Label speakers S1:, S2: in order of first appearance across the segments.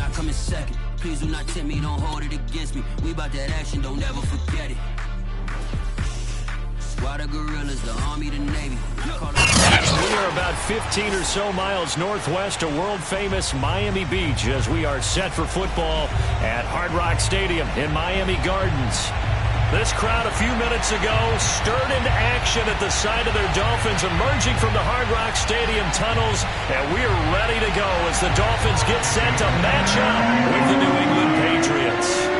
S1: I come in second. Please do not tempt me, don't hold it against me. We about that action, don't ever forget it. Squad of gorillas, the Army, the Navy.
S2: We are about 15 or so miles northwest of world-famous Miami Beach as we are set for football at Hard Rock Stadium in Miami Gardens. This crowd a few minutes ago stirred into action at the side of their Dolphins emerging from the Hard Rock Stadium tunnels, and we are ready to go as the Dolphins get set to match up with the New England Patriots.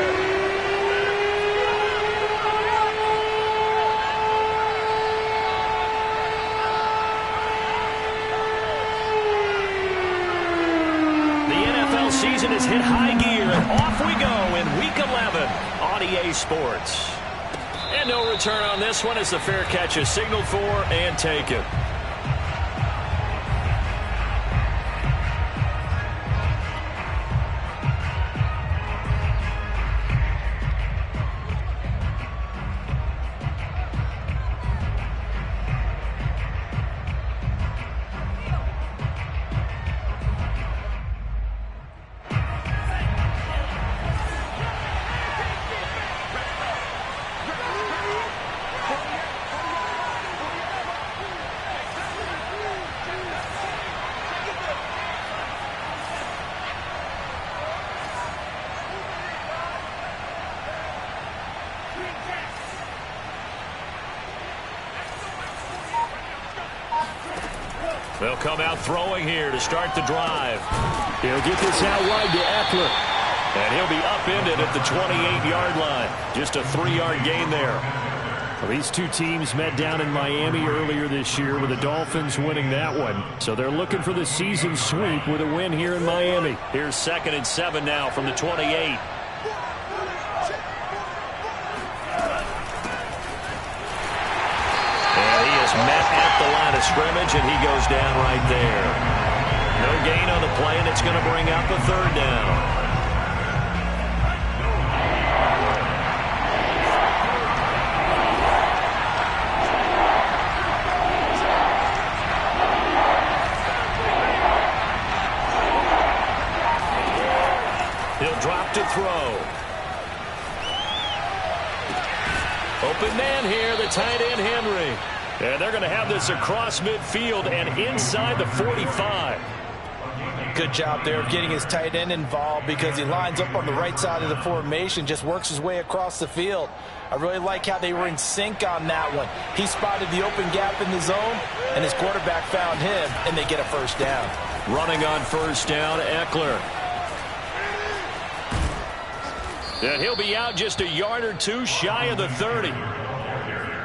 S2: Season has hit high gear, and off we go in Week 11 on EA Sports. And no return on this one as the fair catch is signaled for and taken. They'll come out throwing here to start the drive. He'll get this out wide to Eckler. And he'll be upended at the 28-yard line. Just a 3-yard gain there. Well, these two teams met down in Miami earlier this year with the Dolphins winning that one. So they're looking for the season sweep with a win here in Miami. Here's 2nd and 7 now from the 28. Met at the line of scrimmage, and he goes down right there. No gain on the play, and it's going to bring up a 3rd down. He'll drop to throw. Open man here, the tight end Henry. And they're going to have this across midfield and inside the 45.
S3: Good job there of getting his tight end involved because he lines up on the right side of the formation, just works his way across the field. I really like how they were in sync on that one. He spotted the open gap in the zone, and his quarterback found him, and they get a 1st down.
S2: Running on 1st down, Eckler. And he'll be out just a yard or two shy of the 30.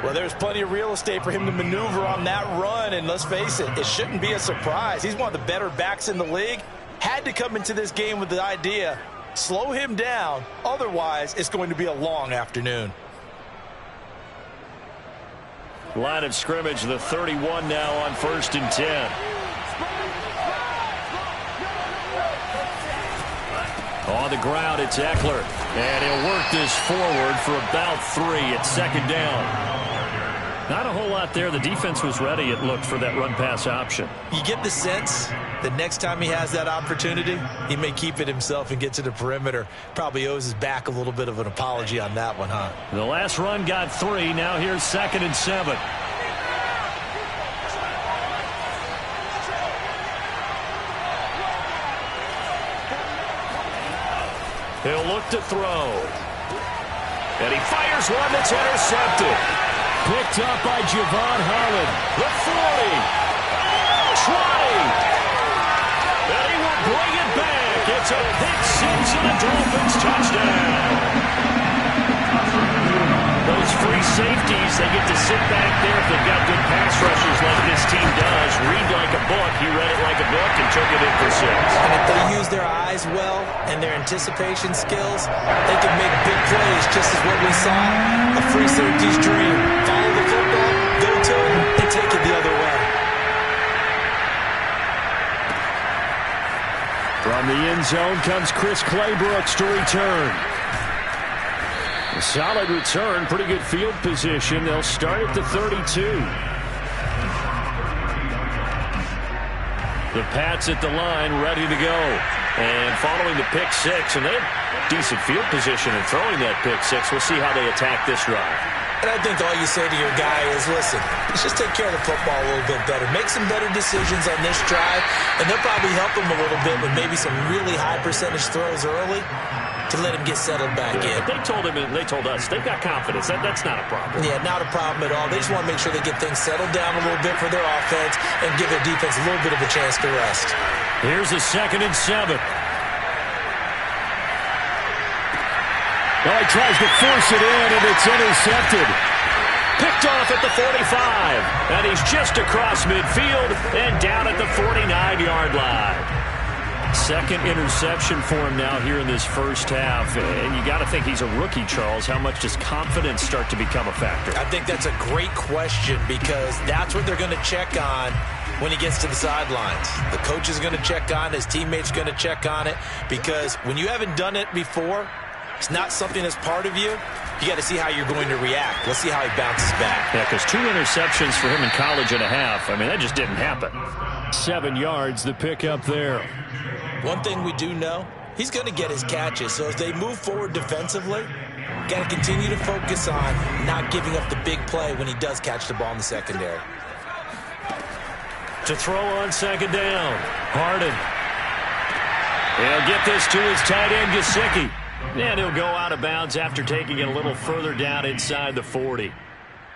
S3: Well, there's plenty of real estate for him to maneuver on that run, and let's face it, it shouldn't be a surprise. He's one of the better backs in the league. Had to come into this game with the idea, slow him down, otherwise it's going to be a long afternoon.
S2: Line of scrimmage, the 31 now on 1st and 10. On the ground, it's Eckler, and he'll work this forward for about 3 at 2nd down. Not a whole lot there. The defense was ready, it looked, for that run-pass option.
S3: You get the sense that next time he has that opportunity, he may keep it himself and get to the perimeter. Probably owes his back a little bit of an apology on that one, huh?
S2: The last run got 3. Now here's 2nd and 7. He'll look to throw. And he fires one that's intercepted. Picked up by Javon Holland. The 40. 20. And he will bring it back. It's a pick six and a Dolphins touchdown. Those free safeties, they get to sit back there if they've got good pass rushers like this team does. Read like a book. He read it like a book and took it in for 6.
S3: And if they use their eyes well and their anticipation skills, they can make big plays, just as what we saw. A free safety's dream. Follow the football, go to it, and take it the other way.
S2: From the end zone comes Chris Claybrooks to return. A solid return, pretty good field position. They'll start at the 32. The Pats at the line, ready to go. And following the pick six, and they have decent field position in throwing that pick six. We'll see how they attack this drive.
S3: And I think all you say to your guy is, listen, let's just take care of the football a little bit better. Make some better decisions on this drive, and they'll probably help him a little bit with maybe some really high percentage throws early to let him get settled back in.
S2: They told him and they told us they've got confidence. That's not a problem.
S3: Yeah, not a problem at all. They just want to make sure they get things settled down a little bit for their offense and give their defense a little bit of a chance to rest.
S2: Here's a 2nd and 7.
S4: Well, he tries to force it in, and it's intercepted.
S2: Picked off at the 45, and he's just across midfield and down at the 49-yard line. 2nd interception for him now here in this first half, and you got to think he's a rookie, Charles. How much does confidence start to become a factor?
S3: I think that's a great question because that's what they're going to check on when he gets to the sidelines. The coach is going to check on it. His teammates are going to check on it because when you haven't done it before, it's not something that's part of you. You got to see how you're going to react. Let's see how he bounces back.
S2: Yeah, because 2 interceptions for him in college and a half. I mean, that just didn't happen.
S4: 7 yards, the pickup there.
S3: One thing we do know, he's going to get his catches. So as they move forward defensively, got to continue to focus on not giving up the big play when he does catch the ball in the secondary.
S2: To throw on 2nd down, Harden. He'll get this to his tight end, Gesicki. And he'll go out of bounds after taking it a little further down inside the 40.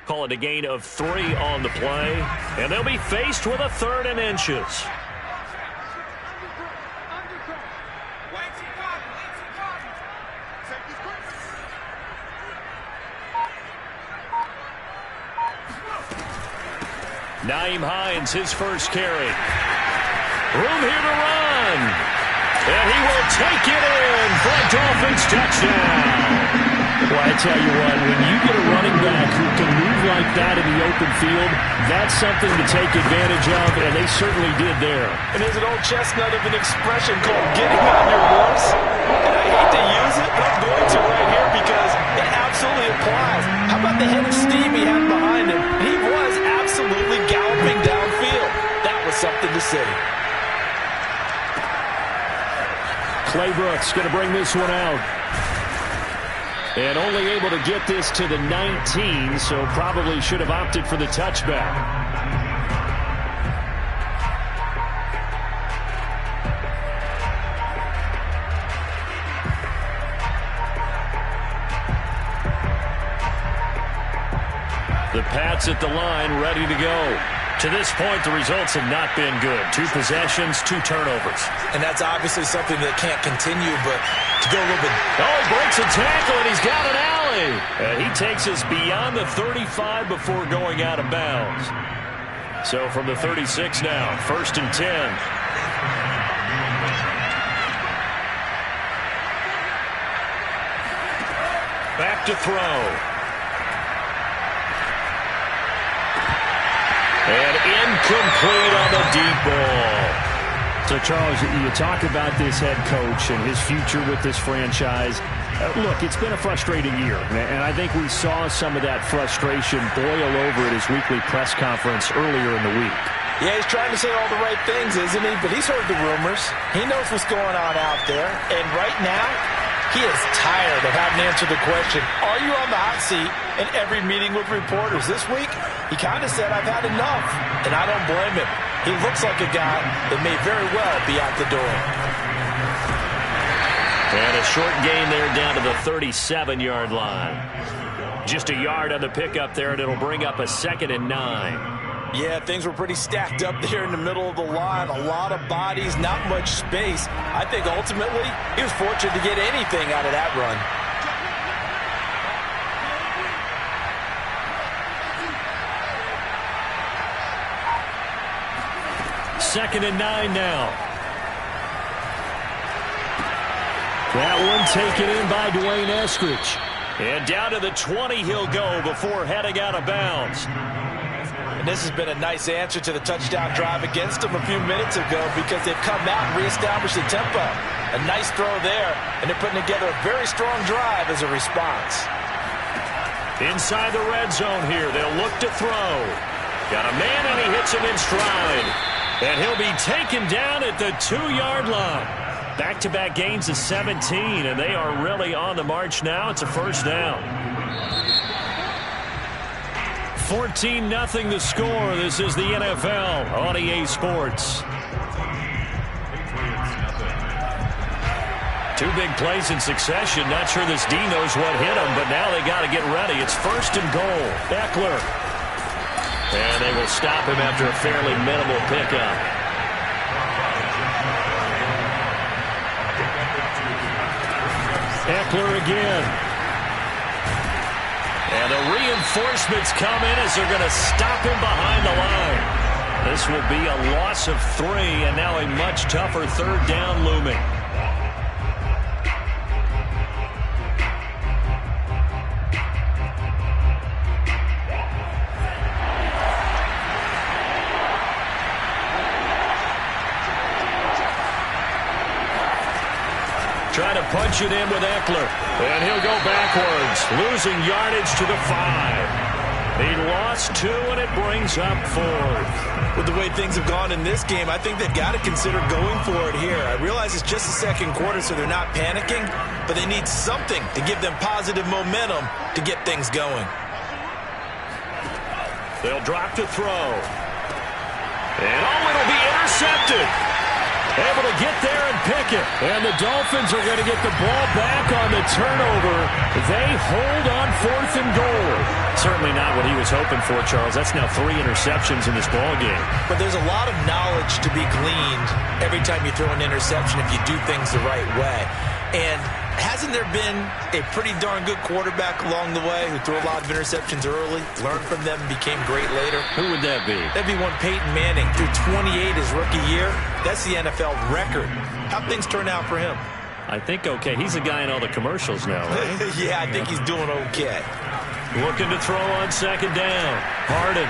S2: Call it a gain of 3 on the play. And they'll be faced with a 3rd and inches. Nyheim Hines, his first carry. Room here to run. And he will take it in for a Dolphins touchdown.
S4: Well, I tell you what, when you get a running back who can move like that in the open field, that's something to take advantage of, and they certainly did there.
S3: And there's an old chestnut of an expression called getting on your horse. And I hate to use it, but I'm going to right here because it absolutely applies. How about the head of steam he had behind him? He was absolutely galloping downfield. That was something to see.
S4: Clay Brooks going to bring this one out. And only able to get this to the 19, so probably should have opted for the touchback.
S2: The Pats at the line, ready to go. To this point, the results have not been good. 2 possessions, 2 turnovers.
S3: And that's obviously something that can't continue, but to go a little bit...
S2: Oh, he breaks a tackle, and he's got an alley. And he takes us beyond the 35 before going out of bounds. So from the 36 now, 1st and 10. Back to throw. And incomplete on the deep ball.
S4: So, Charles, you talk about this head coach and his future with this franchise. Look, it's been a frustrating year, and I think we saw some of that frustration boil over at his weekly press conference earlier in the week.
S3: Yeah, he's trying to say all the right things, isn't he? But he's heard the rumors. He knows what's going on out there. And right now, he is tired of having to answer the question, are you on the hot seat in every meeting with reporters? This week, he kind of said, I've had enough. And I don't blame him. He looks like a guy that may very well be out the door.
S2: And a short gain there down to the 37-yard line. Just a yard on the pickup there, and it'll bring up a 2nd and 9.
S3: Yeah, things were pretty stacked up there in the middle of the line. A lot of bodies, not much space. I think ultimately he was fortunate to get anything out of that run.
S2: Second and 9 now.
S4: That one taken in by Dwayne Eskridge.
S2: And down to the 20 he'll go before heading out of bounds.
S3: And this has been a nice answer to the touchdown drive against them a few minutes ago because they've come out and reestablished the tempo. A nice throw there, and they're putting together a very strong drive as a response.
S2: Inside the red zone here, they'll look to throw. Got a man, and he hits him in stride. And he'll be taken down at the 2-yard line. Back-to-back gains of 17, and they are really on the march now. It's a first down. 14-0 the score. This is the NFL on EA Sports. Two big plays in succession. Not sure this D knows what hit him, but now they got to get ready. It's first and goal. Eckler. And they will stop him after a fairly minimal pickup. Eckler again. And the reinforcements come in as they're going to stop him behind the line. This will be a loss of 3, and now a much tougher third down looming. Trying to punch it in with Eckler. And he'll go backwards, losing yardage to the 5. He lost 2, and it brings up 4th.
S3: With the way things have gone in this game, I think they've got to consider going for it here. I realize it's just the second quarter, so they're not panicking, but they need something to give them positive momentum to get things going.
S2: They'll drop to throw. And it'll be intercepted. Able to get there and pick it. And the Dolphins are going to get the ball back on the turnover. They hold on 4th and goal. Certainly not what he was hoping for, Charles. That's now 3 interceptions in this ball game.
S3: But there's a lot of knowledge to be gleaned every time you throw an interception if you do things the right way. And hasn't there been a pretty darn good quarterback along the way who threw a lot of interceptions early, learned from them, and became great later?
S2: Who would that be?
S3: That'd be one Peyton Manning. Threw 28 his rookie year. That's the NFL record. How'd things turn out for him?
S2: I think okay. He's a guy in all the commercials now, right?
S3: Yeah, I think he's doing okay.
S2: Looking to throw on second down. Harden.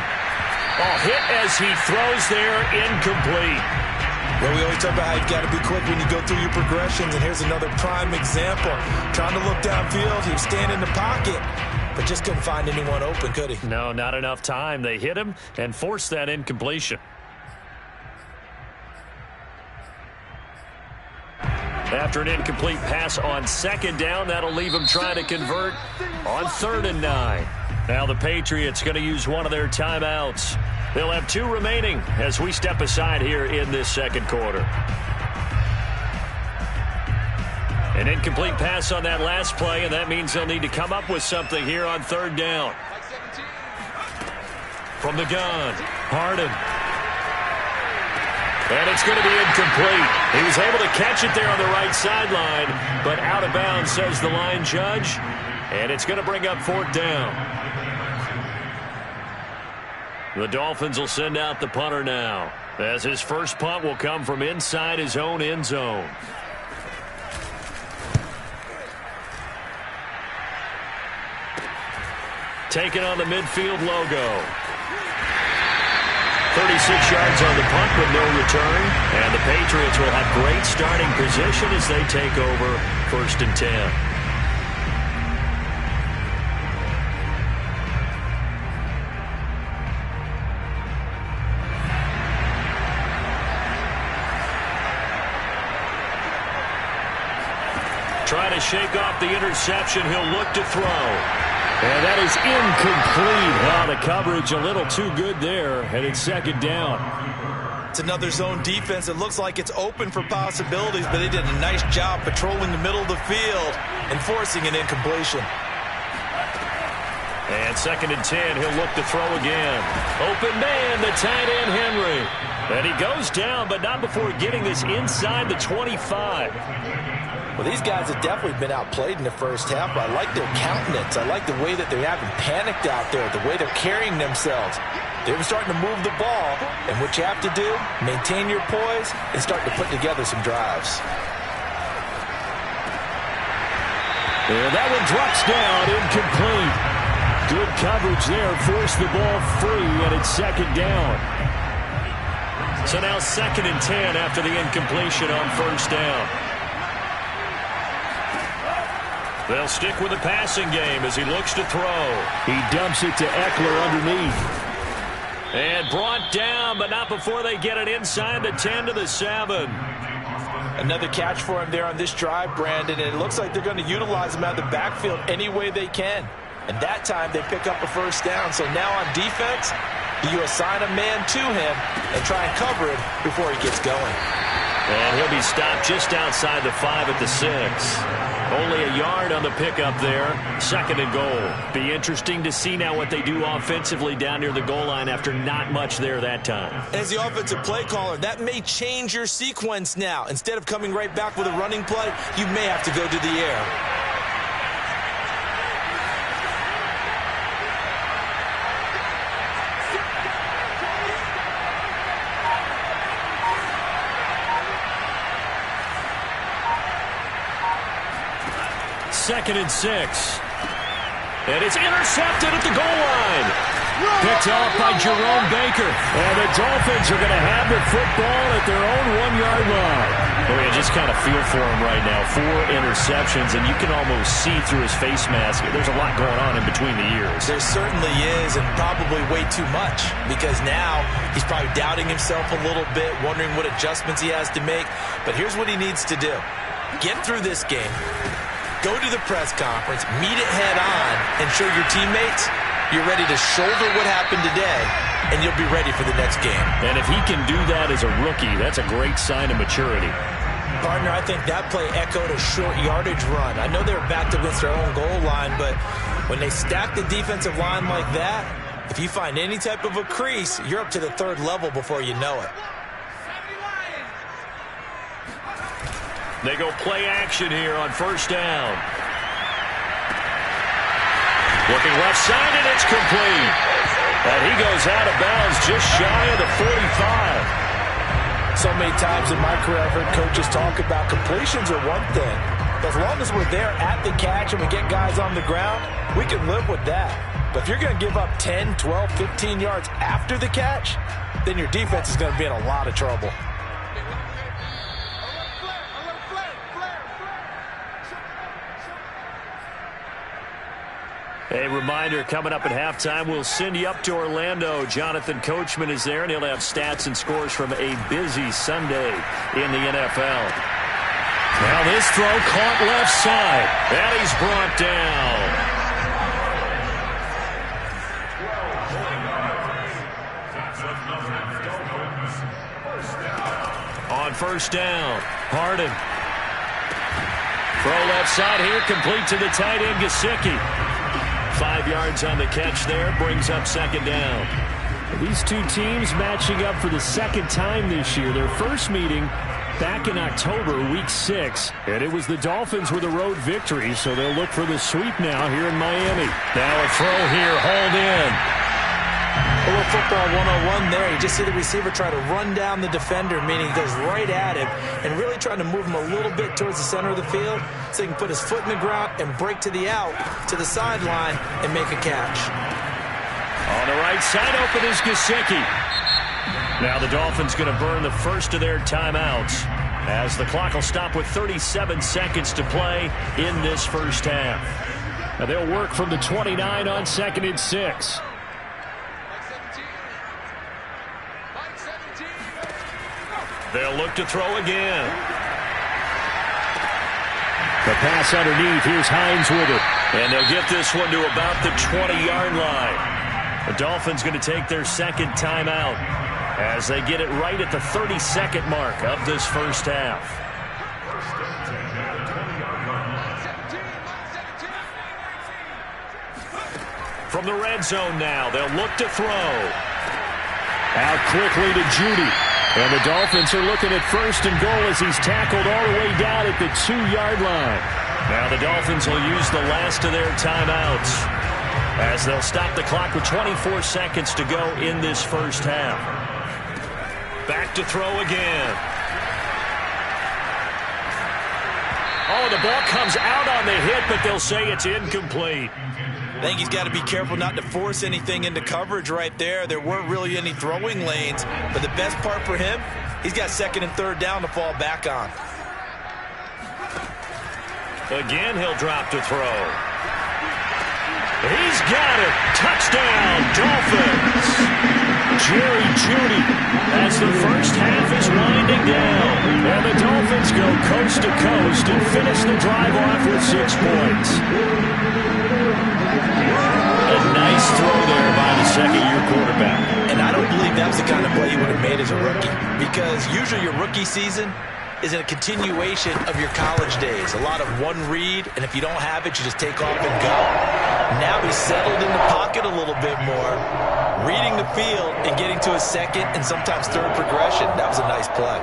S2: Hit as he throws there, incomplete.
S3: Well, we always talk about how you've got to be quick when you go through your progressions, and here's another prime example. Trying to look downfield, he was standing in the pocket, but just couldn't find anyone open, could he?
S2: No, not enough time. They hit him and forced that incompletion. After an incomplete pass on second down, that'll leave him trying to convert on 3rd and 9. Now the Patriots going to use one of their timeouts. They'll have 2 remaining as we step aside here in this second quarter. An incomplete pass on that last play, and that means they'll need to come up with something here on 3rd down. From the gun, Harden. And it's going to be incomplete. He was able to catch it there on the right sideline, but out of bounds, says the line judge. And it's going to bring up 4th down. The Dolphins will send out the punter now, as his first punt will come from inside his own end zone. Taking on the midfield logo. 36 yards on the punt, but no return. And the Patriots will have great starting position as they take over 1st and 10. Trying to shake off the interception. He'll look to throw. And that is incomplete. Wow, the coverage a little too good there, and it's 2nd down.
S3: It's another zone defense. It looks like it's open for possibilities, but they did a nice job patrolling the middle of the field and forcing an incompletion.
S2: And 2nd and 10, he'll look to throw again. Open man, the tight end Henry. And he goes down, but not before getting this inside the 25.
S3: Well, these guys have definitely been outplayed in the first half, but I like their countenance. I like the way that they haven't panicked out there, the way they're carrying themselves. They're starting to move the ball, and what you have to do, maintain your poise and start to put together some drives.
S2: And that one drops down, incomplete. Good coverage there, forced the ball free, and it's 2nd down. So now 2nd and 10 after the incompletion on 1st down. They'll stick with the passing game as he looks to throw. He dumps it to Eckler underneath. And brought down, but not before they get it inside the 10 to the 7.
S3: Another catch for him there on this drive, Brandon, and it looks like they're going to utilize him out of the backfield any way they can. And that time they pick up a first down. So now on defense, you assign a man to him and try and cover him before he gets going.
S2: And he'll be stopped just outside the 5 at the 6. Only a yard on the pickup there. 2nd and goal. Be interesting to see now what they do offensively down near the goal line after not much there that time.
S3: As the offensive play caller, that may change your sequence now. Instead of coming right back with a running play, you may have to go to the air.
S2: Second and 6. And it's intercepted at the goal line. Picked off by Jerome Baker.
S4: And the Dolphins are going to have the football at their own 1-yard line.
S2: Boy, I just kind of feel for him right now. 4 interceptions, and you can almost see through his face mask. There's a lot going on in between the ears.
S3: There certainly is, and probably way too much, because now he's probably doubting himself a little bit, wondering what adjustments he has to make. But here's what he needs to do. Get through this game. Go to the press conference, meet it head on, and show your teammates you're ready to shoulder what happened today, and you'll be ready for the next game.
S2: And if he can do that as a rookie, that's a great sign of maturity.
S3: Partner, I think that play echoed a short yardage run. I know they were backed against their own goal line, but when they stack the defensive line like that, if you find any type of a crease, you're up to the 3rd level before you know it.
S2: They go play action here on 1st down. Looking left side, and it's complete. And he goes out of bounds just shy of the 45.
S3: So many times in my career, I've heard coaches talk about completions are one thing. But as long as we're there at the catch and we get guys on the ground, we can live with that. But if you're going to give up 10, 12, 15 yards after the catch, then your defense is going to be in a lot of trouble.
S2: A reminder, coming up at halftime, we'll send you up to Orlando. Jonathan Coachman is there, and he'll have stats and scores from a busy Sunday in the NFL. Now this throw caught left side, and he's brought down. On 1st down, Harden. Throw left side here, complete to the tight end, Gesicki. 5 yards on the catch there, brings up 2nd down.
S4: These two teams matching up for the 2nd time this year. Their first meeting back in October, week 6. And it was the Dolphins with a road victory, so they'll look for the sweep now here in Miami.
S2: Now a throw here, hauled in.
S3: A little football 101 there. You just see the receiver try to run down the defender, meaning he goes right at him and really trying to move him a little bit towards the center of the field so he can put his foot in the ground and break to the out, to the sideline, and make a catch.
S2: On the right side, open is Gesicki. Now the Dolphins going to burn the first of their timeouts as the clock will stop with 37 seconds to play in this first half.
S4: Now they'll work from the 29 on 2nd and 6.
S2: They'll look to throw again.
S4: The pass underneath. Here's Hines with it.
S2: And they'll get this one to about the 20-yard line. The Dolphins going to take their 2nd timeout as they get it right at the 30-second mark of this first half. From the red zone now, they'll look to throw.
S4: Out quickly to Judy. And the Dolphins are looking at 1st and goal as he's tackled all the way down at the 2-yard line.
S2: Now the Dolphins will use the last of their timeouts as they'll stop the clock with 24 seconds to go in this first half. Back to throw again. Oh, the ball comes out on the hit, but they'll say it's incomplete.
S3: I think he's got to be careful not to force anything into coverage right there. There weren't really any throwing lanes, but the best part for him, he's got 2nd and 3rd down to fall back on.
S2: Again, he'll drop to throw. He's got it. Touchdown, Dolphins. Jerry Jeudy as the first half is winding down. And the Dolphins go coast to coast and finish the drive off with 6 points. A nice throw there by the second-year quarterback.
S3: And I don't believe that was the kind of play he would have made as a rookie, because usually your rookie season is a continuation of your college days. A lot of one read, and if you don't have it, you just take off and go. Now he's settled in the pocket a little bit more, reading the field and getting to his second and sometimes third progression. That was a nice play.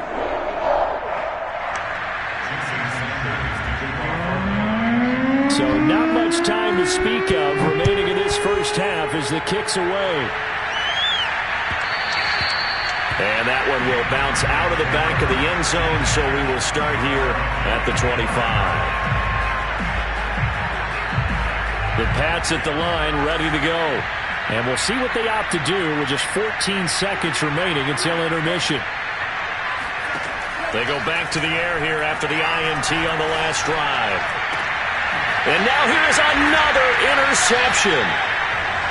S2: So not much time to speak of remaining in this first half as the kick's away. And that one will bounce out of the back of the end zone, so we will start here at the 25. The Pats at the line, ready to go. And we'll see what they opt to do with just 14 seconds remaining until intermission. They go back to the air here after the INT on the last drive. And now here is another interception.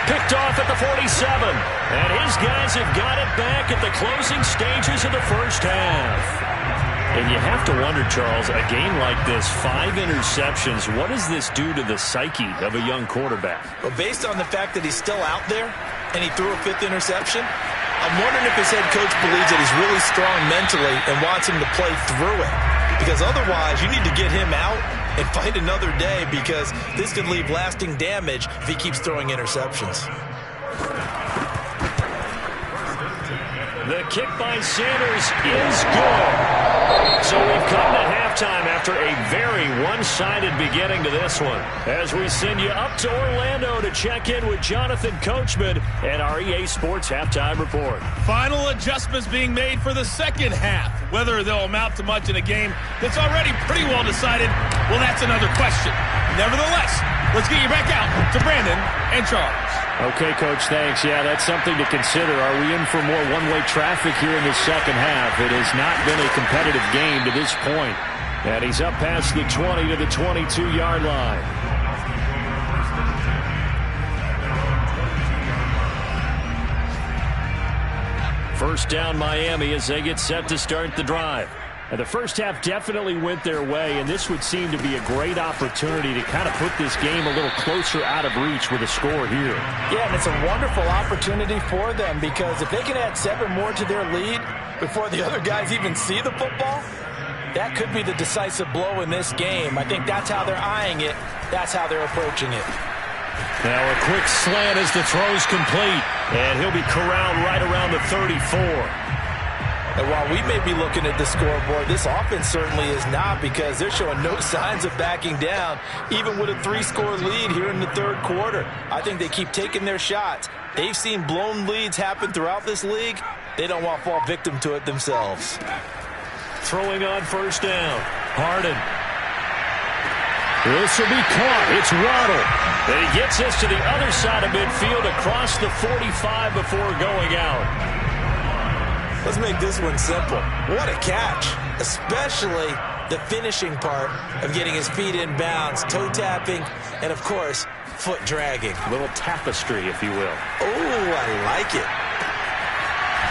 S2: Picked off at the 47. And his guys have got it back at the closing stages of the first half. And you have to wonder, Charles, a game like this, 5 interceptions, what does this do to the psyche of a young quarterback?
S3: Well, based on the fact that he's still out there and he threw a 5th interception, I'm wondering if his head coach believes that he's really strong mentally and wants him to play through it. Because otherwise, you need to get him out and fight another day, because this could leave lasting damage if he keeps throwing interceptions.
S2: The kick by Sanders is good. So we've come to halftime after a very one-sided beginning to this one, as we send you up to Orlando to check in with Jonathan Coachman and our EA Sports Halftime Report.
S5: Final adjustments being made for the second half. Whether they'll amount to much in a game that's already pretty well decided, well, that's another question. Nevertheless, let's get you back out to Brandon and Charles.
S2: Okay, Coach, thanks. Yeah, that's something to consider. Are we in for more one-way traffic here in the second half? It has not been a competitive game to this point. And he's up past the 20 to the 22-yard line. First down, Miami, as they get set to start the drive. And the first half definitely went their way, and this would seem to be a great opportunity to kind of put this game a little closer out of reach with a score here.
S3: Yeah, and it's a wonderful opportunity for them, because if they can add 7 more to their lead before the other guys even see the football, that could be the decisive blow in this game. I think that's how they're eyeing it. That's how they're approaching it.
S2: Now a quick slant as the throw's complete, and he'll be corralled right around the 34.
S3: And while we may be looking at the scoreboard, this offense certainly is not, because they're showing no signs of backing down, even with a 3-score lead here in the third quarter. I think they keep taking their shots. They've seen blown leads happen throughout this league. They don't want to fall victim to it themselves.
S2: Throwing on first down. Harden. This will be caught. It's Waddle. And he gets us to the other side of midfield across the 45 before going out.
S3: Let's make this one simple. What a catch, especially the finishing part of getting his feet in bounds, toe tapping, and of course, foot dragging.
S2: A little tapestry, if you will.
S3: Oh, I like it.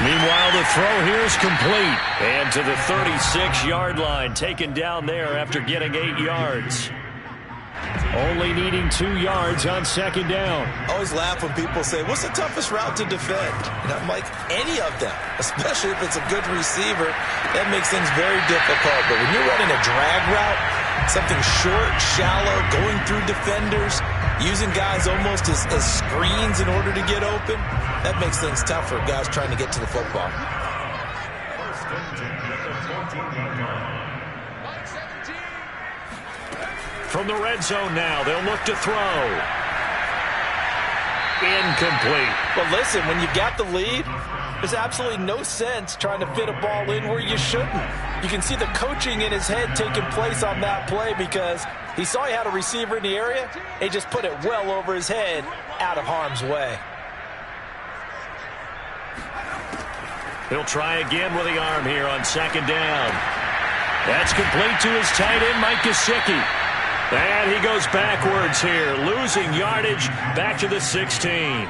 S2: Meanwhile, the throw here is complete. And to the 36-yard line, taken down there after getting 8 yards. Only needing 2 yards on second down.
S3: I always laugh when people say, what's the toughest route to defend? And I'm like, any of them, especially if it's a good receiver. That makes things very difficult. But when you're running a drag route, something short, shallow, going through defenders, using guys almost as screens in order to get open, that makes things tough for guys trying to get to the football.
S2: From the red zone now, they'll look to throw. Incomplete.
S3: But listen, when you got the lead, there's absolutely no sense trying to fit a ball in where you shouldn't. You can see the coaching in his head taking place on that play, because he saw he had a receiver in the area. He just put it well over his head, out of harm's way.
S2: He'll try again with the arm here on second down. That's complete to his tight end, Mike Gesicki. And he goes backwards here, losing yardage back to the 16.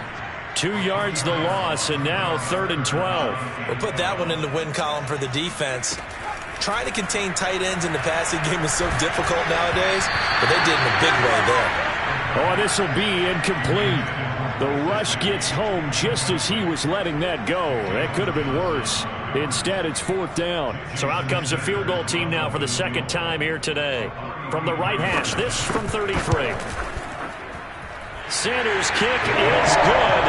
S2: 2 yards the loss, and now 3rd and 12.
S3: We'll put that one in the win column for the defense. Trying to contain tight ends in the passing game is so difficult nowadays, but they did in a big way there.
S4: Oh, this will be incomplete. The rush gets home just as he was letting that go. That could have been worse. Instead, it's 4th down.
S2: So out comes a field goal team now for the 2nd time here today. From the right hash, this from 33. Sanders' kick is good.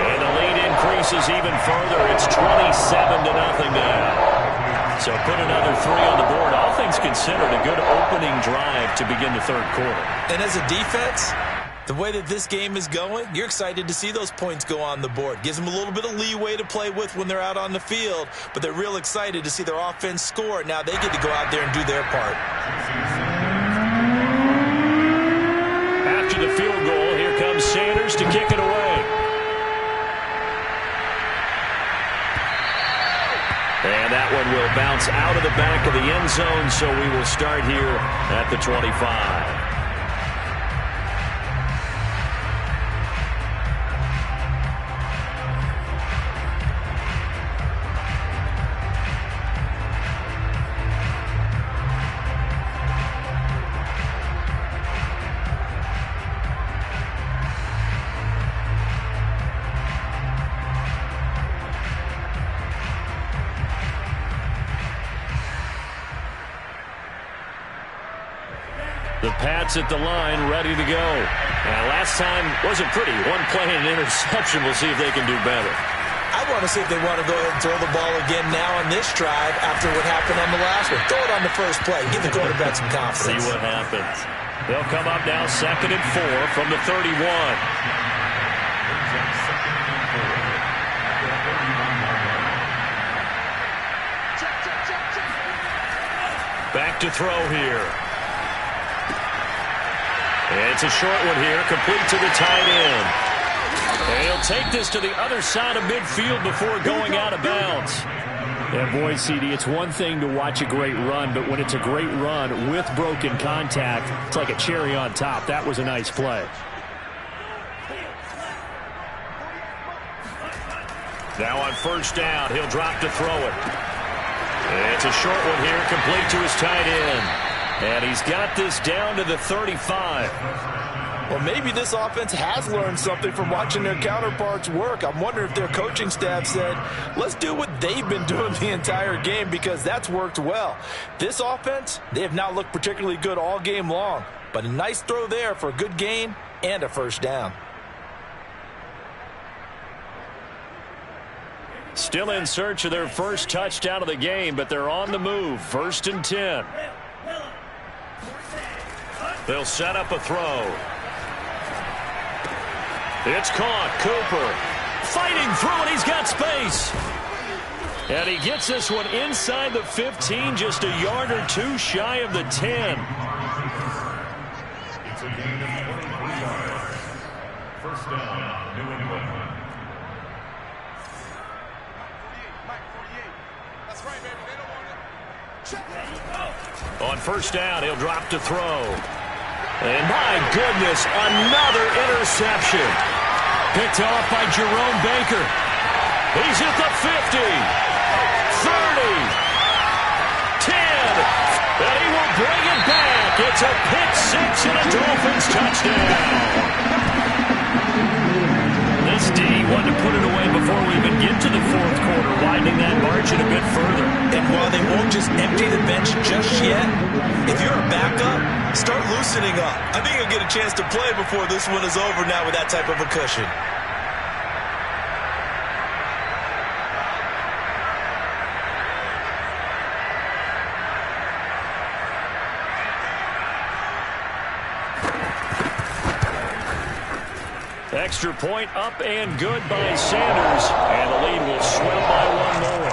S2: And the lead increases even further. It's 27-0 now. So put another 3 on the board. All things considered, a good opening drive to begin the 3rd quarter.
S3: And as a defense, the way that this game is going, you're excited to see those points go on the board. Gives them a little bit of leeway to play with when they're out on the field, but they're real excited to see their offense score. Now they get to go out there and do their part.
S2: After the field goal, here comes Sanders to kick it away. And that one will bounce out of the back of the end zone, so we will start here at the 25. The Pats at the line, ready to go. And last time wasn't pretty. One play and an interception. We'll see if they can do better.
S3: I want to see if they want to go ahead and throw the ball again now on this drive after what happened on the last one. Throw it on the first play. Give the quarterback some confidence.
S2: See what happens. They'll come up now 2nd and 4 from the 31. Back to throw here. And it's a short one here, complete to the tight end. And he'll take this to the other side of midfield before going out of bounds.
S4: Yeah, boy, CD, it's one thing to watch a great run, but when it's a great run with broken contact, it's like a cherry on top. That was a nice play.
S2: Now on 1st down, he'll drop to throw it. And it's a short one here, complete to his tight end. And he's got this down to the 35.
S3: Well, maybe this offense has learned something from watching their counterparts work. I'm wondering if their coaching staff said, let's do what they've been doing the entire game, because that's worked well. This offense, they have not looked particularly good all game long, but a nice throw there for a good gain and a 1st down.
S2: Still in search of their first touchdown of the game, but they're on the move. 1st and 10. They'll set up a throw. It's caught. Cooper fighting through it. He's got space. And he gets this one inside the 15, just a yard or 2 shy of the 10.
S6: It's a gain of 23 yards. 1st down, New England.
S7: That's right, baby. They don't want it.
S2: On 1st down, he'll drop to throw. And my goodness, another interception. Picked off by Jerome Baker. He's at the 50, 30, 10, and he will bring it back. It's a pick 6 and a Dolphins touchdown. This D wanted to put it away before we even get to the 4th quarter, widening that margin a bit further.
S3: And while they won't just empty the bench just yet, if you're a backup, start loosening up. I think you'll get a chance to play before this one is over now with that type of a cushion.
S2: Extra point up and good by Sanders, and the lead will swell by 1 more.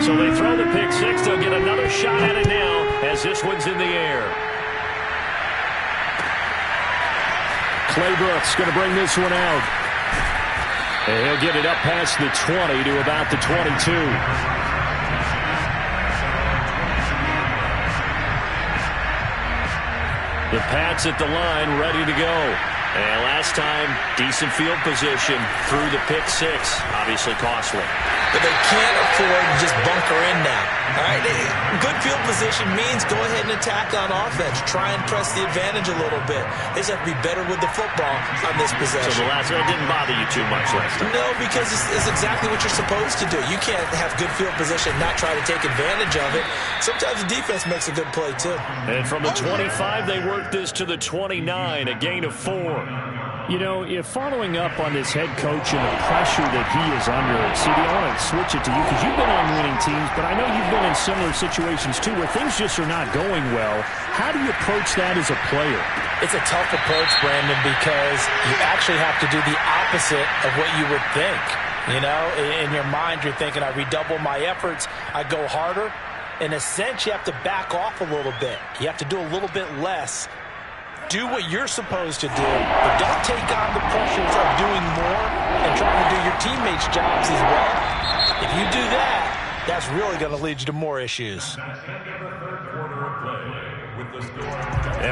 S2: So they throw the pick 6. They'll get another shot at it now as this one's in the air.
S4: Claybrooks going to bring this one out. And he'll get it up past the 20 to about the 22.
S2: The Pats at the line, ready to go. And last time, decent field position through the pick six. Obviously costly.
S3: But they can't afford to just bunker in now. All right, good field position means go ahead and attack on offense. Try and press the advantage a little bit. They just have to be better with the football on this possession.
S2: So the last one didn't bother you too much last time?
S3: No, because it's exactly what you're supposed to do. You can't have good field position and not try to take advantage of it. Sometimes the defense makes a good play, too.
S2: And from the 25, they work this to the 29, a gain of 4.
S4: You know, if following up on this head coach and the pressure that he is under, CD, I want to switch it to you because you've been on winning teams, but I know you've been in similar situations too where things just are not going well. How do you approach that as a player?
S3: It's a tough approach, Brandon, because you actually have to do the opposite of what you would think. You know, in your mind, you're thinking, I redouble my efforts, I go harder. In a sense, you have to back off a little bit. You have to do a little bit less. Do what you're supposed to do, but don't take on the pressures of doing more and trying to do your teammates' jobs as well. If you do that, that's really going to lead you to more issues.
S2: And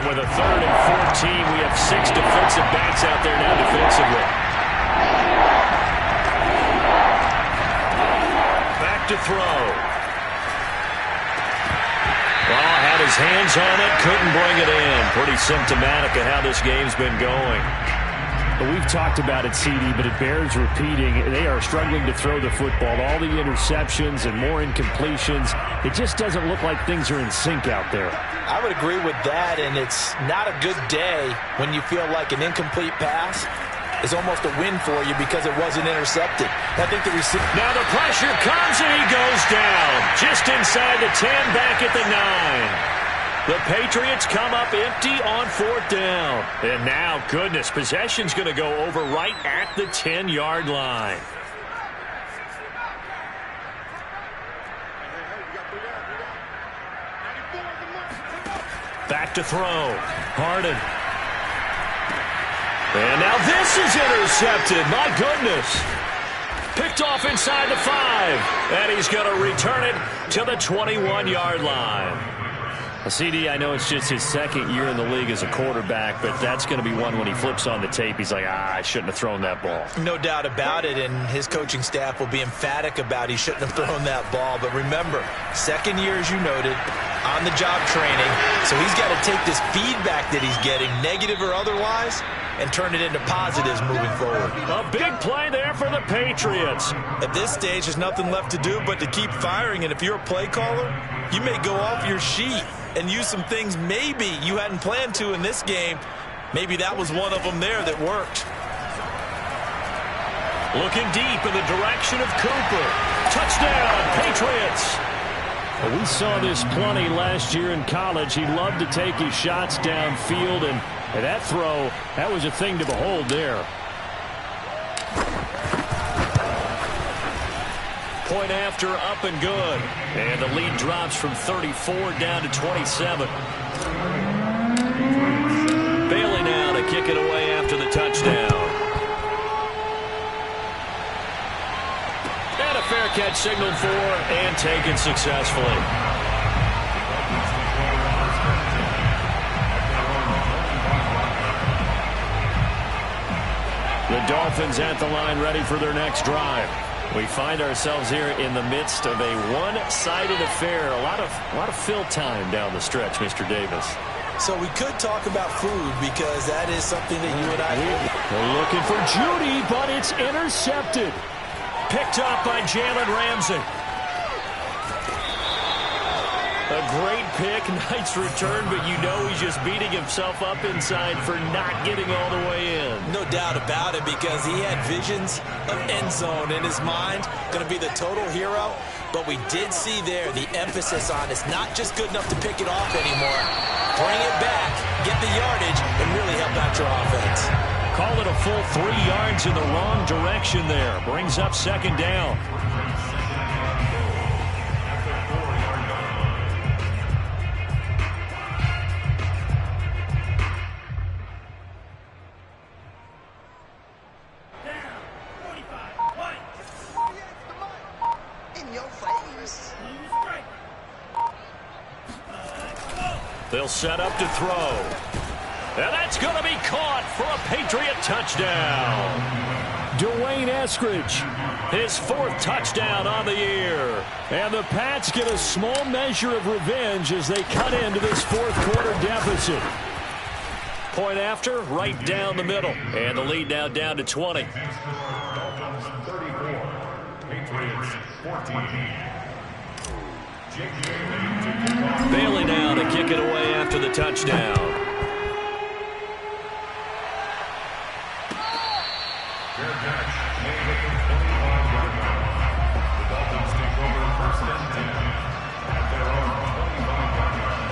S2: with a 3rd and 14, we have 6 defensive backs out there now defensively. Back to throw. Well, had his hands on it, couldn't bring it in. Pretty symptomatic of how this game's been going.
S4: Well, we've talked about it, CD, but it bears repeating. They are struggling to throw the football. All the interceptions and more incompletions. It just doesn't look like things are in sync out there.
S3: I would agree with that, and it's not a good day when you feel like an incomplete pass is almost a win for you because it wasn't intercepted. I think the receiver...
S2: Now the pressure comes and he goes down. Just inside the 10, back at the 9. The Patriots come up empty on 4th down. And now, goodness, possession's going to go over right at the 10-yard line. Back to throw. Harden. And now this is intercepted. My goodness. Picked off inside the 5. And he's going to return it to the 21-yard line. CD, I know it's just his 2nd year in the league as a quarterback, but that's going to be one when he flips on the tape. He's like, I shouldn't have thrown that ball.
S3: No doubt about it, and his coaching staff will be emphatic about he shouldn't have thrown that ball. But remember, 2nd year, as you noted, on-the-job training. So he's got to take this feedback that he's getting, negative or otherwise, and turn it into positives moving forward.
S2: A big play there for the Patriots.
S3: At this stage, there's nothing left to do but to keep firing. And if you're a play caller, you may go off your sheet and use some things maybe you hadn't planned to in this game. Maybe that was one of them there that worked.
S2: Looking deep in the direction of Cooper. Touchdown, Patriots.
S4: Well, we saw this plenty last year in college. He loved to take his shots downfield, and that throw, that was a thing to behold there.
S2: Point after, up and good. And the lead drops from 34 down to 27. Bailey now to kick it away after the touchdown. And a fair catch signaled for and taken successfully. The Dolphins at the line ready for their next drive. We find ourselves here in the midst of a one-sided affair. A lot of fill time down the stretch, Mr. Davis.
S3: So we could talk about food because that is something that you and I do.
S2: They're looking for Judy, but it's intercepted. Picked up by Jalen Ramsey. A great pick, nice return, but you know he's just beating himself up inside for not getting all the way in.
S3: No doubt about it, because he had visions of end zone in his mind. Going to be the total hero, but we did see there the emphasis on it's not just good enough to pick it off anymore. Bring it back, get the yardage, and really help out your offense.
S2: Call it a full 3 yards in the wrong direction there. Brings up 2nd down. They'll set up to throw. And that's going to be caught for a Patriot touchdown.
S4: Dwayne Eskridge,
S2: his 4th touchdown on the year.
S4: And the Pats get a small measure of revenge as they cut into this 4th quarter deficit.
S2: Point after, right down the middle. And the lead now down to 20.
S6: Dolphins 34, Patriots 14.
S2: Bailey now to kick it away after the touchdown.
S6: Fair catch made at the 25-yard line. The Dolphins take over 1st and 10 at their own 25-yard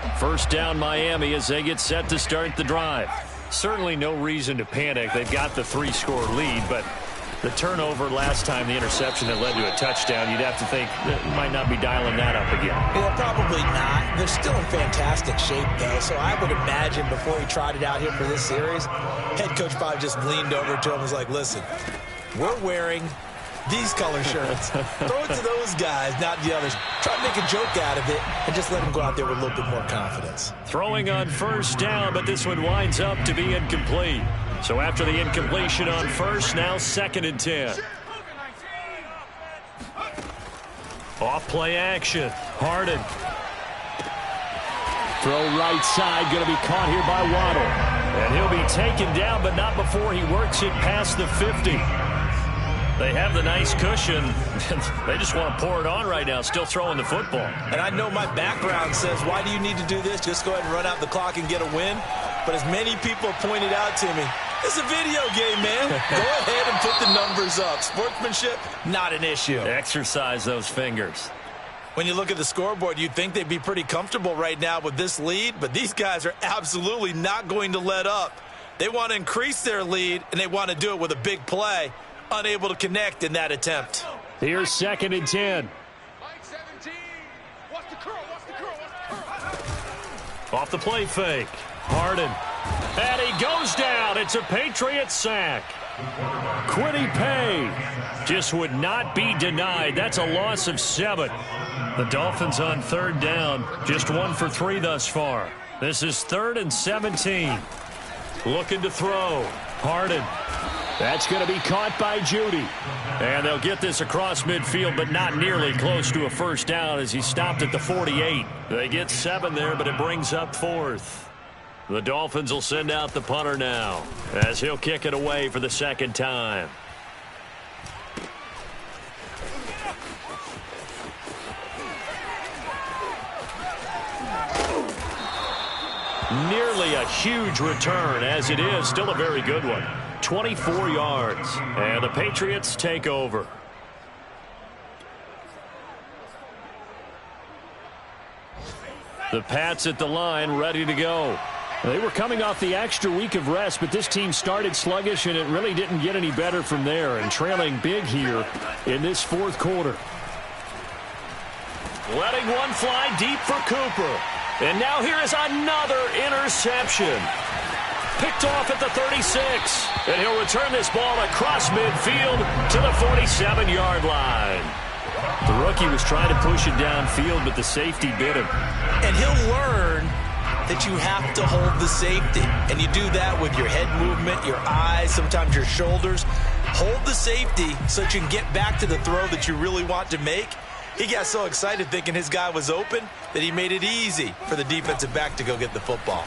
S6: line.
S2: First down Miami as they get set to start the drive. Certainly no reason to panic. They've got the 3-score lead, but the turnover last time, the interception that led to a touchdown, you'd have to think that might not be dialing that up again.
S3: Well, probably not. They're still in fantastic shape, though, so I would imagine before he trotted out here for this series, head coach probably just leaned over to him and was like, listen, we're wearing these color shirts. Throw it to those guys, not the others. Try to make a joke out of it and just let them go out there with a little bit more confidence.
S2: Throwing on first down, but this one winds up to be incomplete. So after the incompletion on first, now 2nd and 10. Off play action. Harden.
S4: Throw right side, going to be caught here by Waddle.
S2: And he'll be taken down, but not before he works it past the 50. They have the nice cushion. They just want to pour it on right now, still throwing the football.
S3: And I know my background says, why do you need to do this? Just go ahead and run out the clock and get a win. But as many people pointed out to me, it's a video game, man. Go ahead and put the numbers up. Sportsmanship, not an issue.
S2: Exercise those fingers.
S3: When you look at the scoreboard, you'd think they'd be pretty comfortable right now with this lead, but these guys are absolutely not going to let up. They want to increase their lead, and they want to do it with a big play. Unable to connect in that attempt.
S4: Here's 2nd and 10.
S2: Off the play fake. Harden. And he goes down. It's a Patriot sack.
S4: Kwity Paye
S2: just would not be denied. That's a loss of 7. The Dolphins on 3rd down. Just 1 for 3 thus far. This is 3rd and 17. Looking to throw. Harden.
S4: That's going to be caught by Judy.
S2: And they'll get this across midfield, but not nearly close to a first down as he stopped at the 48. They get 7 there, but it brings up 4th. The Dolphins will send out the punter now as he'll kick it away for the 2nd time. Nearly a huge return, as it is still a very good one. 24 yards, and the Patriots take over. The Pats at the line, ready to go.
S4: They were coming off the extra week of rest, but this team started sluggish, and it really didn't get any better from there, and trailing big here in this 4th quarter.
S2: Letting one fly deep for Cooper. And now here is another interception. Picked off at the 36. And he'll return this ball across midfield to the 47-yard line. The rookie was trying to push it downfield, but the safety bit him.
S3: And he'll learn that you have to hold the safety. And you do that with your head movement, your eyes, sometimes your shoulders. Hold the safety so that you can get back to the throw that you really want to make. He got so excited thinking his guy was open that he made it easy for the defensive back to go get the football.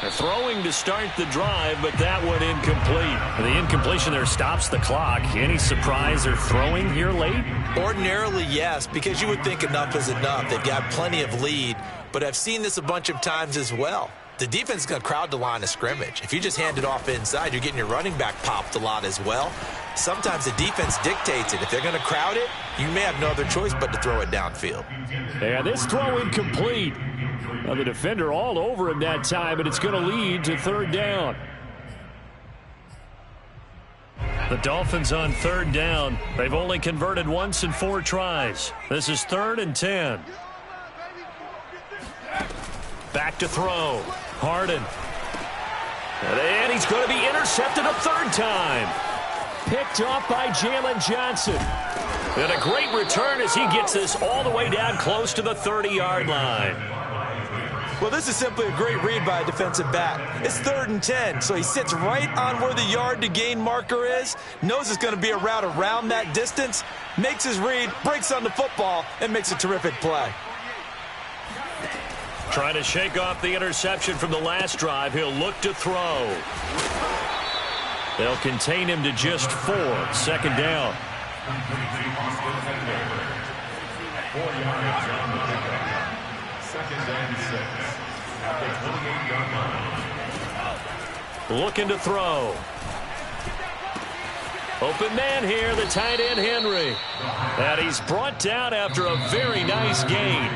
S2: They're throwing to start the drive, but that one incomplete. The incompletion there stops the clock. Any surprise they're throwing here late?
S3: Ordinarily, yes, because you would think enough is enough. They've got plenty of lead, but I've seen this a bunch of times as well. The defense is going to crowd the line of scrimmage. If you just hand it off inside, you're getting your running back popped a lot as well. Sometimes the defense dictates it. If they're going to crowd it, you may have no other choice but to throw it downfield.
S4: And this throw incomplete. Now the defender all over him that time, and it's going to lead to 3rd down.
S2: The Dolphins on 3rd down. They've only converted once in 4 tries. This is 3rd and 10. Back to throw. Harden. And he's going to be intercepted a 3rd time.
S4: Picked off by Jalen Johnson.
S2: And a great return as he gets this all the way down close to the 30-yard line.
S3: Well, this is simply a great read by a defensive back. It's 3rd and 10, so he sits right on where the yard to gain marker is, knows it's going to be a route around that distance, makes his read, breaks on the football, and makes a terrific play.
S2: Trying to shake off the interception from the last drive. He'll look to throw. They'll contain him to just 4. 2nd down.
S6: 4 yards on the pickup. 2nd and 6. At the 28-yard line.
S2: Looking to throw. Open man here, the tight end Henry. And he's brought down after a very nice gain.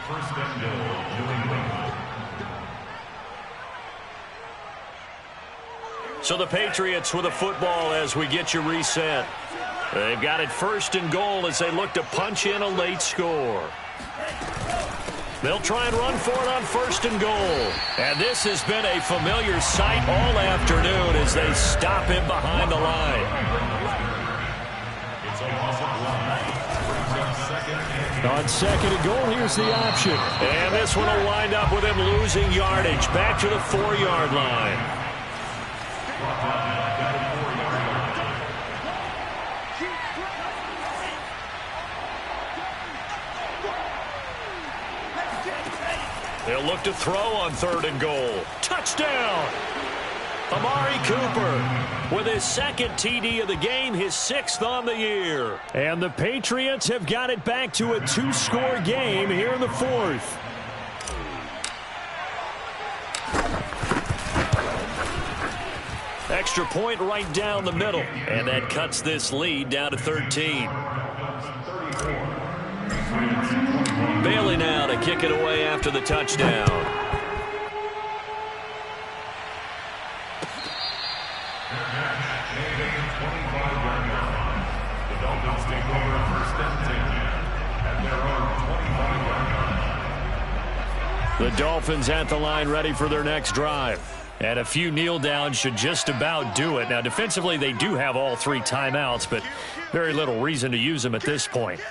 S6: 1st and goal, New England.
S2: So the Patriots with a football as we get you reset. They've got it 1st and goal as they look to punch in a late score. They'll try and run for it on 1st and goal. And this has been a familiar sight all afternoon as they stop him behind the line.
S6: It's a loss of 1.
S4: On 2nd and goal, here's the option.
S2: And this one will wind up with him losing yardage back to the 4-yard line. They'll look to throw on 3rd and goal. Touchdown! Amari Cooper with his 2nd TD of the game, his 6th on the year.
S4: And the Patriots have got it back to a 2-score game here in the 4th.
S2: Extra point right down the middle. And that cuts this lead down to 13. Bailey now to kick it away after the touchdown.
S6: The Dolphins take over 1st and 10 at their own 25-yard line.
S2: The Dolphins at the line ready for their next drive. And a few kneel downs should just about do it. Now, defensively, they do have all 3 timeouts, but very little reason to use them at this point.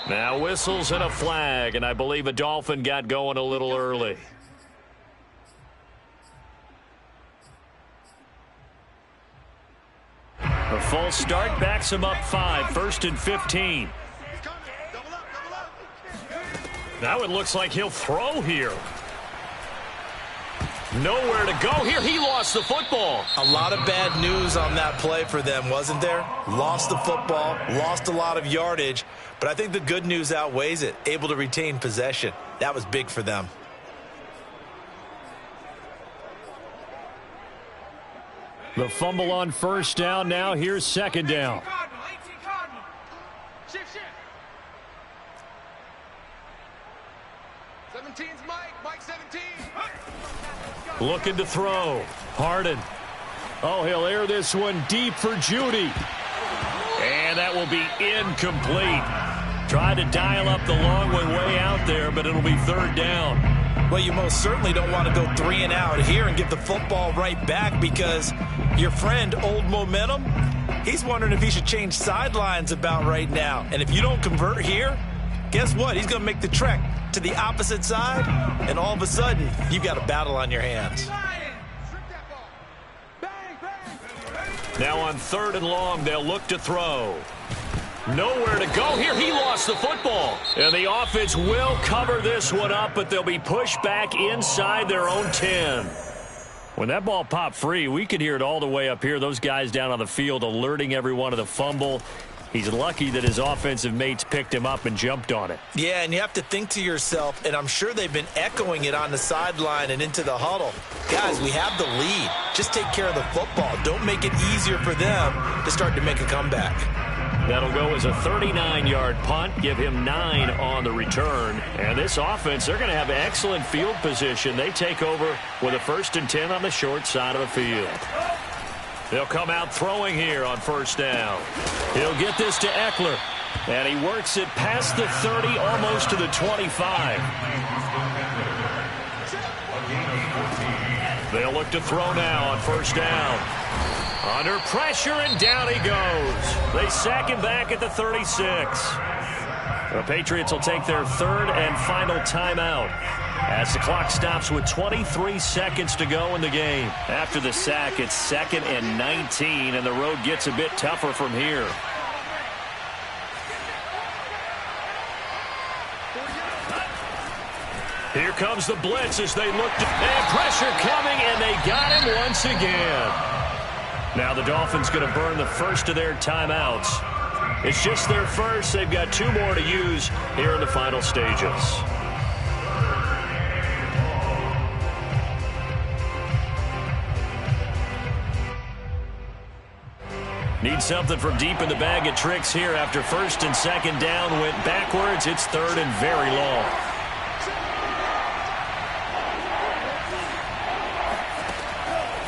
S2: Now whistles and a flag, and I believe a Dolphin got going a little early. A false start backs him up 5, 1st and 15. Now it looks like he'll throw here. Nowhere to go here. He lost the football.
S3: A lot of bad news on that play for them, wasn't there? Lost the football, lost a lot of yardage, but I think the good news outweighs it. Able to retain possession. That was big for them.
S4: The fumble on 1st down. Now here's 2nd down.
S7: 17's Mike 17.
S2: Looking to throw. Harden.
S4: Oh, he'll air this one deep for Judy.
S2: And that will be incomplete. Tried to dial up the long one way out there, but it'll be 3rd down.
S3: Well, you most certainly don't want to go 3 and out here and give the football right back because your friend, Old Momentum, he's wondering if he should change sidelines about right now. And if you don't convert here, guess what? He's going to make the trek to the opposite side, and all of a sudden, you've got a battle on your hands.
S2: Now on 3rd and long, they'll look to throw. Nowhere to go here. He lost the football. And the offense will cover this one up, but they'll be pushed back inside their own 10. When that ball popped free, we could hear it all the way up here. Those guys down on the field alerting everyone of the fumble. He's lucky that his offensive mates picked him up and jumped on it.
S3: Yeah, and you have to think to yourself, and I'm sure they've been echoing it on the sideline and into the huddle. Guys, we have the lead. Just take care of the football. Don't make it easier for them to start to make a comeback.
S2: That'll go as a 39-yard punt, give him 9 on the return. And this offense, they're going to have excellent field position. They take over with a 1st and 10 on the short side of the field. They'll come out throwing here on 1st down. He'll get this to Eckler. And he works it past the 30, almost to the 25. They'll look to throw now on 1st down. Under pressure, and down he goes. They sack him back at the 36. The Patriots will take their third and final timeout as the clock stops with 23 seconds to go in the game. After the sack, it's 2nd and 19, and the road gets a bit tougher from here. Here comes the blitz as they look to, and pressure coming, and they got him once again. Now the Dolphins going to burn the first of their timeouts. It's just their first. They've got 2 more to use here in the final stages. Need something from deep in the bag of tricks here after 1st and 2nd down. Went backwards. It's 3rd and very long.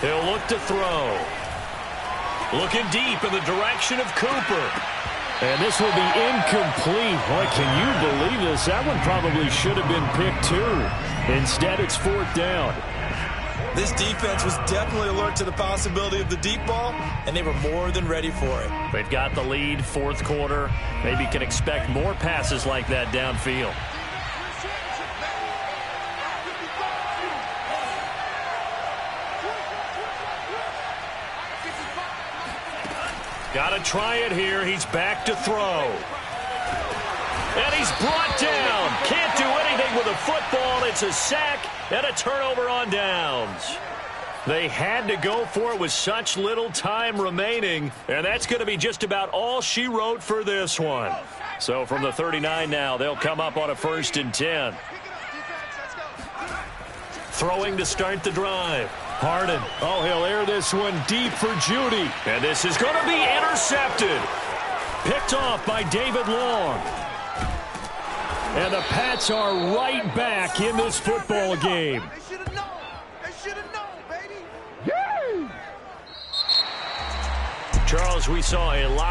S2: He'll look to throw. Looking deep in the direction of Cooper.
S4: And this will be incomplete. Boy, can you believe this? That one probably should have been picked too. Instead, it's 4th down.
S3: This defense was definitely alert to the possibility of the deep ball, and they were more than ready for it.
S2: They've got the lead, 4th quarter. Maybe can expect more passes like that downfield. Got to try it here. He's back to throw. And he's brought down. Can't do anything with a football. It's a sack and a turnover on downs. They had to go for it with such little time remaining, and that's going to be just about all she wrote for this one. So from the 39 now, they'll come up on a 1st and 10. Throwing to start the drive. Harden.
S4: Oh, he'll air this one deep for Judy.
S2: And this is going to be intercepted.
S4: Picked off by David Long. And the Pats are right back in this football game.
S7: They should have known. They should have known, baby.
S2: Charles, we saw a lot.